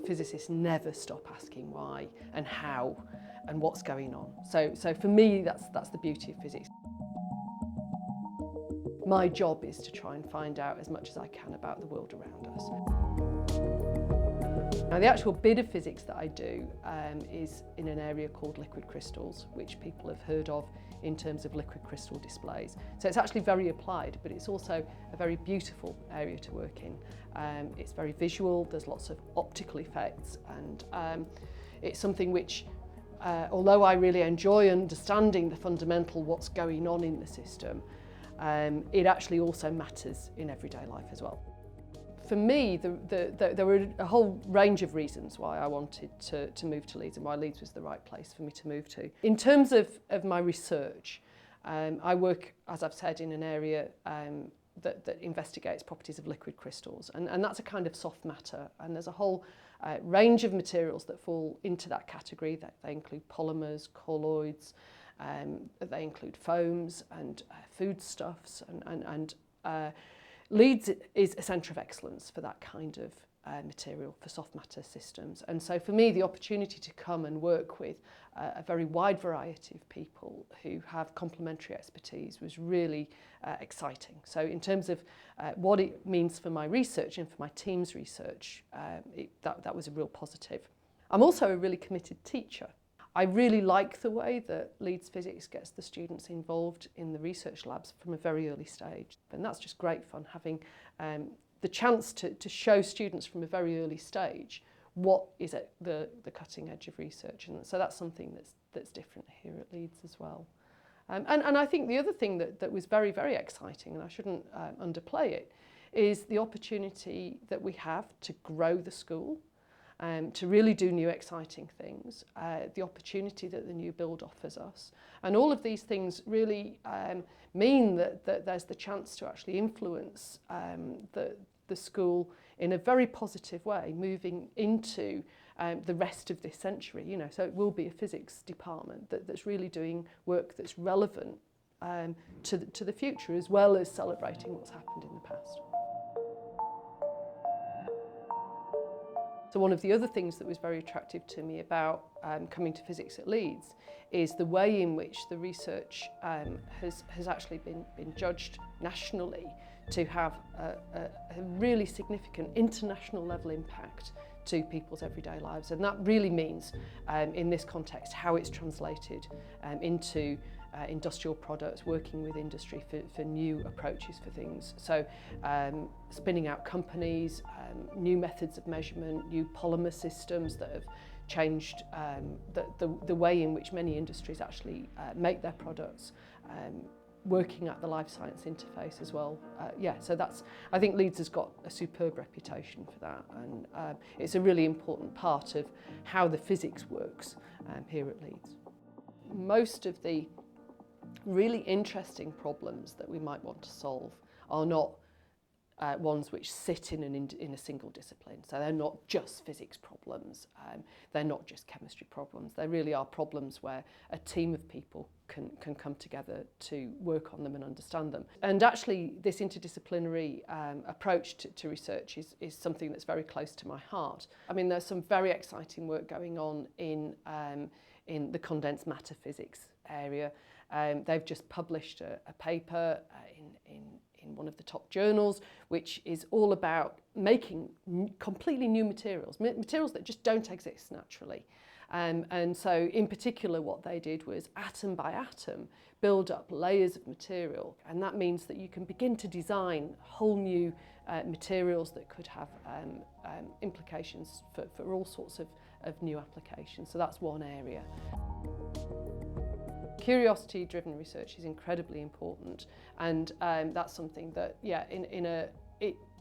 physicists never stop asking why and how and what's going on. So for me, that's the beauty of physics. My job is to try and find out as much as I can about the world around us. Now, the actual bit of physics that I do is in an area called liquid crystals, which people have heard of in terms of liquid crystal displays. So it's actually very applied, but it's also a very beautiful area to work in. It's very visual, there's lots of optical effects, and it's something which, although I really enjoy understanding the fundamental what's going on in the system, it actually also matters in everyday life as well. For me, there were a whole range of reasons why I wanted to move to Leeds and why Leeds was the right place for me to move to. In terms of my research, I work, as I've said, in an area that investigates properties of liquid crystals, and that's a kind of soft matter, and there's a whole range of materials that fall into that category. They include polymers, colloids, they include foams and foodstuffs, and Leeds is a centre of excellence for that kind of material, for soft matter systems. And so for me, the opportunity to come and work with a very wide variety of people who have complementary expertise was really exciting. So in terms of what it means for my research and for my team's research, that was a real positive. I'm also a really committed teacher. I really like the way that Leeds Physics gets the students involved in the research labs from a very early stage. And that's just great fun, having the chance to show students from a very early stage what is at the cutting edge of research. And so that's something that's different here at Leeds as well. And I think the other thing that was very, very exciting, and I shouldn't underplay it, is the opportunity that we have to grow the school. To really do new exciting things, the opportunity that the new build offers us. And all of these things really mean that there's the chance to actually influence the school in a very positive way, moving into the rest of this century. You know, so it will be a physics department that's really doing work that's relevant to the future, as well as celebrating what's happened in the past. So one of the other things that was very attractive to me about coming to physics at Leeds is the way in which the research has actually been judged nationally to have a really significant international level impact to people's everyday lives. And that really means, in this context, how it's translated into industrial products, working with industry for new approaches for things. So spinning out companies, new methods of measurement, new polymer systems that have changed the way in which many industries actually make their products, working at the life science interface as well. So I think Leeds has got a superb reputation for that, and it's a really important part of how the physics works here at Leeds. Most of the really interesting problems that we might want to solve are not ones which sit in a single discipline. So they're not just physics problems, they're not just chemistry problems. They really are problems where a team of people can come together to work on them and understand them. And actually this interdisciplinary approach to research is something that's very close to my heart. I mean, there's some very exciting work going on in the condensed matter physics area. They've just published a paper in one of the top journals, which is all about making completely new materials that just don't exist naturally. And so in particular what they did was atom by atom build up layers of material, and that means that you can begin to design whole new materials that could have implications for all sorts of new applications. So that's one area. Curiosity-driven research is incredibly important, and that's something that,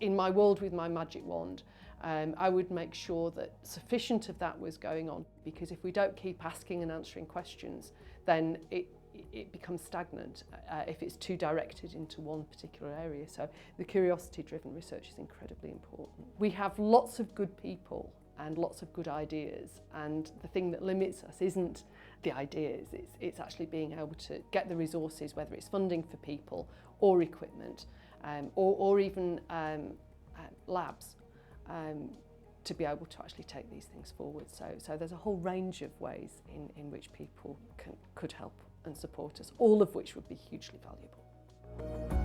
in my world with my magic wand, I would make sure that sufficient of that was going on, because if we don't keep asking and answering questions, then it becomes stagnant if it's too directed into one particular area. So the curiosity-driven research is incredibly important. We have lots of good people and lots of good ideas, and the thing that limits us isn't the ideas, it's actually being able to get the resources, whether it's funding for people or equipment, or even labs. to be able to actually take these things forward. So there's a whole range of ways in which people could help and support us, all of which would be hugely valuable.